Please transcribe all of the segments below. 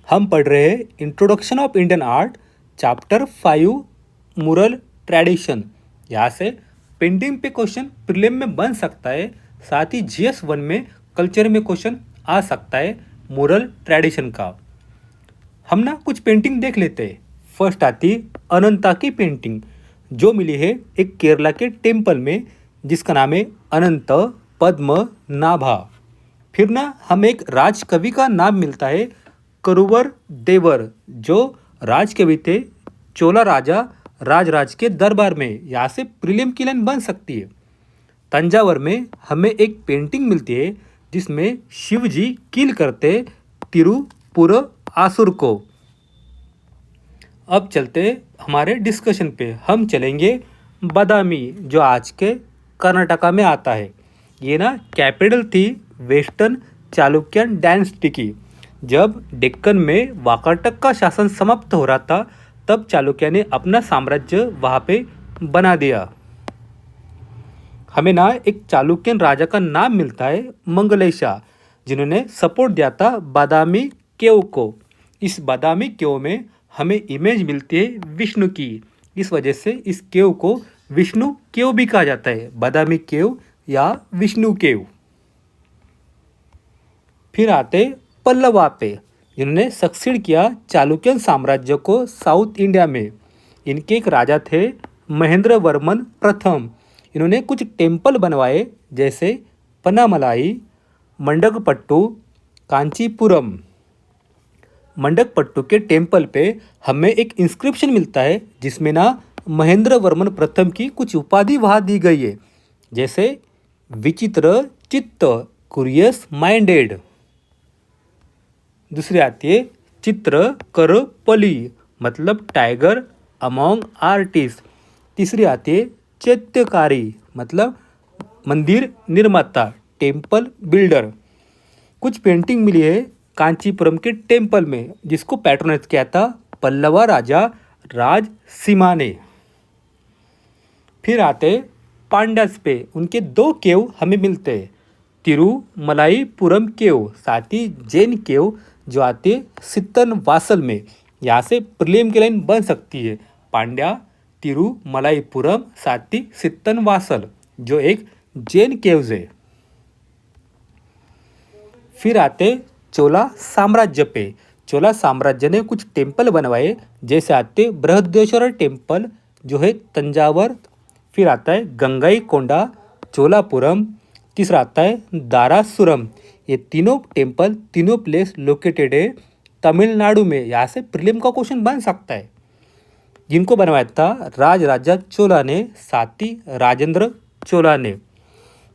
हम पढ़ रहे हैं introduction of Indian art chapter 5 मुरल ट्रेडिशन। यहाँ से पेंटिंग पे क्वेश्चन प्रीलिम में बन सकता है, साथ ही GS1 में कल्चर में क्वेश्चन आ सकता है मुरल ट्रेडिशन का। हम ना कुछ पेंटिंग देख लेते हैं। फर्स्ट आती अनंता की पेंटिंग जो मिली है एक केरला के टेम्पल में जिसका नाम है अनंत पद्म नाभा। फिर ना हमें एक राजकवि का नाम मिलता है करुवर देवर जो राजकवि थे चोला राजा राजराज के दरबार में। यहाँ से प्रीलिम की लाइन बन सकती है। तंजावर में हमें एक पेंटिंग मिलती है जिसमें शिव जी किल करते तिरुपुर आसुर को। अब चलते हमारे डिस्कशन पे। हम चलेंगे बादामी जो आज के कर्नाटका में आता है। ये ना कैपिटल थी वेस्टर्न चालुक्यन डायनेस्टी की। जब डेक्कन में वाकाटक का शासन समाप्त हो रहा था तब चालुक्य ने अपना साम्राज्य वहाँ पे बना दिया। हमें ना एक चालुक्यन राजा का नाम मिलता है मंगलेशा जिन्होंने सपोर्ट दिया था बादामी केव को। इस बादामी केव में हमें इमेज मिलती है विष्णु की। इस वजह से इस केव को विष्णु केव भी कहा जाता है, बादामी केव या विष्णु केव। फिर आते पल्लवा पे जिन्होंने सक्सीड किया चालुक्यन साम्राज्य को साउथ इंडिया में। इनके एक राजा थे महेंद्र वर्मन प्रथम। इन्होंने कुछ टेम्पल बनवाए जैसे पनामलाई, मंडकपट्टू, कांचीपुरम। मंडकपट्टू के टेम्पल पे हमें एक इंस्क्रिप्शन मिलता है जिसमें ना महेंद्र वर्मन प्रथम की कुछ उपाधि वहाँ दी गई है जैसे विचित्र चित्त कुरियस माइंडेड। दूसरी आती है चित्र कर पली मतलब टाइगर अमोंग आर्टिस्ट। तीसरी आती है चैत्यकारी मतलब मंदिर निर्माता टेम्पल बिल्डर। कुछ पेंटिंग मिली है कांचीपुरम के टेम्पल में जिसको पैट्रोनाइज किया था पल्लवा राजा राज सिमा ने। फिर पांड्यास पे उनके 2 केव हमें मिलते हैं तिरुमलाईपुरम केव साथ ही जैन केव जो आते सित्तन वासल में। यहाँ से प्रीलिम की लाइन बन सकती है पांड्या तिरुमलाईपुरम साथ ही सित्तन वासल जो एक जैन केव्स है। फिर आते चोला साम्राज्य पे। चोला साम्राज्य ने कुछ टेम्पल बनवाए जैसे आते बृहदेश्वर टेम्पल जो है तंजावर। फिर आता है गंगाई कोंडा चोलापुरम। तीसरा आता है दारासुरम। ये तीनों टेम्पल तीनों प्लेस लोकेटेड है तमिलनाडु में। यहाँ से प्रीलिम का क्वेश्चन बन सकता है। जिनको बनवाया था राजा चोला ने साथ ही राजेंद्र चोला ने।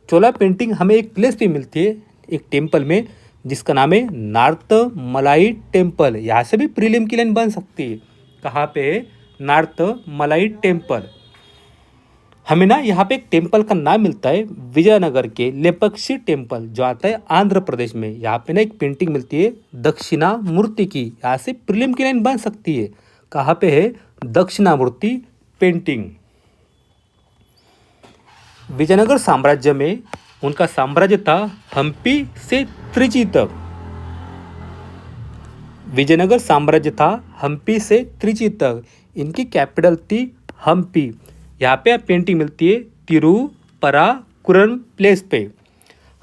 चोला पेंटिंग हमें एक प्लेस पे मिलती है एक टेम्पल में जिसका नाम है नॉर्थ मलाई टेम्पल। यहाँ से भी प्रीलिम की लाइन बन सकती है। कहाँ पे है नॉर्थ मलाई टेम्पल। हमें ना यहाँ पे एक टेम्पल का नाम मिलता है विजयनगर के लेपक्षी टेम्पल जो आता है आंध्र प्रदेश में। यहाँ पे ना एक पेंटिंग मिलती है दक्षिणामूर्ति की। यहाँ से प्रीलिम की लाइन बन सकती है। कहाँ पे है दक्षिणामूर्ति पेंटिंग। विजयनगर साम्राज्य में उनका साम्राज्य था हम्पी से त्रिची तक। विजयनगर साम्राज्य था हम्पी से त्रिची तक। इनकी कैपिटल थी हम्पी। यहाँ पे पेंटिंग मिलती है तिरुपराकुरम प्लेस पे।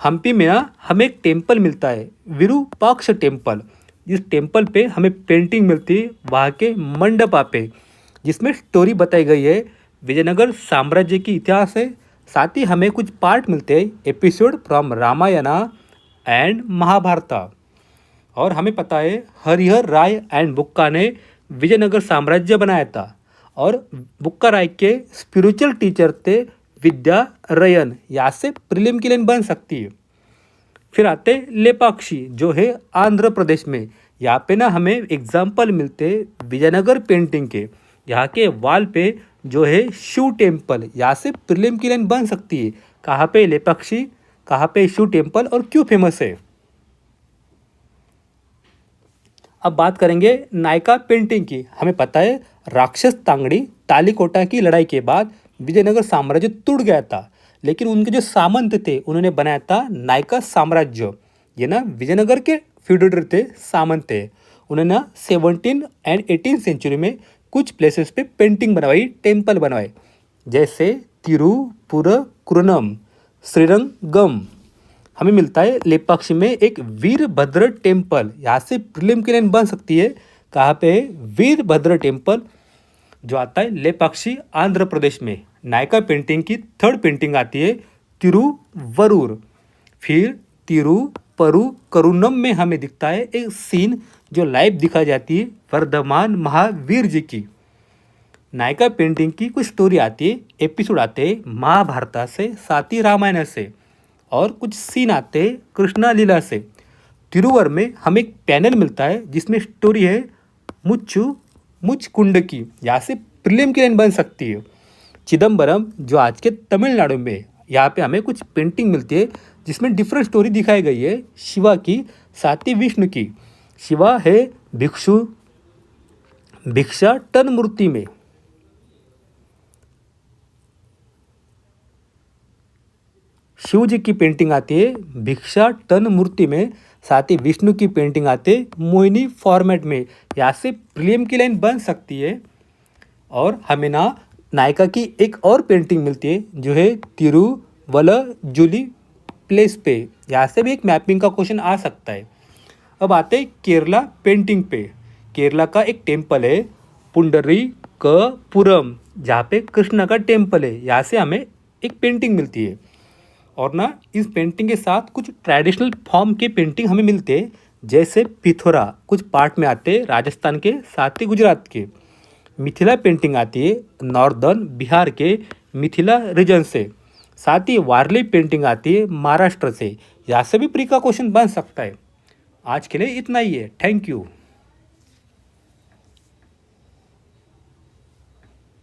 हम्पी में ना हमें एक टेम्पल मिलता है विरूपाक्ष टेम्पल। इस टेम्पल पे हमें पेंटिंग मिलती है वहाँ के मंडपा पे जिसमें स्टोरी बताई गई है विजयनगर साम्राज्य की इतिहास है। साथ ही हमें कुछ पार्ट मिलते हैं एपिसोड फ्रॉम रामायणा एंड महाभारता। और हमें पता है हरिहर राय एंड बुक्का ने विजयनगर साम्राज्य बनाया था और बुक्का राय के स्पिरिचुअल टीचर थे विद्यारयन। यहाँ से प्रीलिम की लाइन बन सकती है। फिर आते लेपाक्षी जो है आंध्र प्रदेश में। यहाँ पे ना हमें एग्जाम्पल मिलते हैं विजयनगर पेंटिंग के। यहाँ के वॉल पे जो है शिव टेम्पल। यहाँ से प्रीलिम की लाइन बन सकती है। कहाँ पे लेपाक्षी, कहाँ पे शिव टेम्पल और क्यों फेमस है। अब बात करेंगे नायका पेंटिंग की। हमें पता है राक्षस तांगड़ी तालीकोटा की लड़ाई के बाद विजयनगर साम्राज्य टूट गया था, लेकिन उनके जो सामंत थे उन्होंने बनाया था नायका साम्राज्य। ये ना विजयनगर के फ्यूडर थे, सामंत थे। उन्होंने 17 एंड 18 सेंचुरी में कुछ प्लेसेस पे पेंटिंग बनवाई, टेम्पल बनवाए, जैसे तिरुपुरकुरनम, श्रीरंगम। हमें मिलता है लेपाक्षी में एक वीरभद्र टेम्पल, यहाँ से प्रीलिम की लाइन बन सकती है। कहाँ पे है? वीरभद्र टेम्पल जो आता है लेपाक्षी, आंध्र प्रदेश में। नायका पेंटिंग की थर्ड पेंटिंग आती है तिरुवरूर। फिर तिरुपरुकरुनम में हमें दिखता है एक सीन जो लाइव दिखाई जाती है वर्धमान महावीर जी की। नायका पेंटिंग की कुछ स्टोरी आती है, एपिसोड आते हैं महाभारत से, साथ ही रामायण से, और कुछ सीन आते हैं कृष्णा लीला से। तिरुवर में हमें एक पैनल मिलता है जिसमें स्टोरी है मुचकुंड की, यहाँ से प्रीलिम की लाइन बन सकती है। चिदम्बरम जो आज के तमिलनाडु में है, यहाँ पे हमें कुछ पेंटिंग मिलती है जिसमें डिफरेंट स्टोरी दिखाई गई है शिवा की, साथ ही विष्णु की। शिवा है भिक्षाटन मूर्ति में, शिव जी की पेंटिंग आती है भिक्षाटन मूर्ति में, साथ ही विष्णु की पेंटिंग आती है मोहिनी फॉर्मेट में। यहाँ से प्रीलिम की लाइन बन सकती है। और हमें नायका की एक और पेंटिंग मिलती है जो है तिरुवल्लुजुली प्लेस पे, यहाँ से भी एक मैपिंग का क्वेश्चन आ सकता है। अब आते हैं केरला पेंटिंग पे। केरला का एक टेम्पल है पुंडरीकपुरम, जहाँ पे कृष्ण का टेम्पल है, यहाँ से हमें एक पेंटिंग मिलती है। और इस पेंटिंग के साथ कुछ ट्रेडिशनल फॉर्म के पेंटिंग हमें मिलते हैं, जैसे पिथोरा कुछ पार्ट में आते हैं राजस्थान के, साथ ही गुजरात के। मिथिला पेंटिंग आती है नॉर्दर्न बिहार के मिथिला रीजन से, साथ ही वारली पेंटिंग आती है महाराष्ट्र से। यहाँ से भी प्री का क्वेश्चन बन सकता है। आज के लिए इतना ही है। Thank you.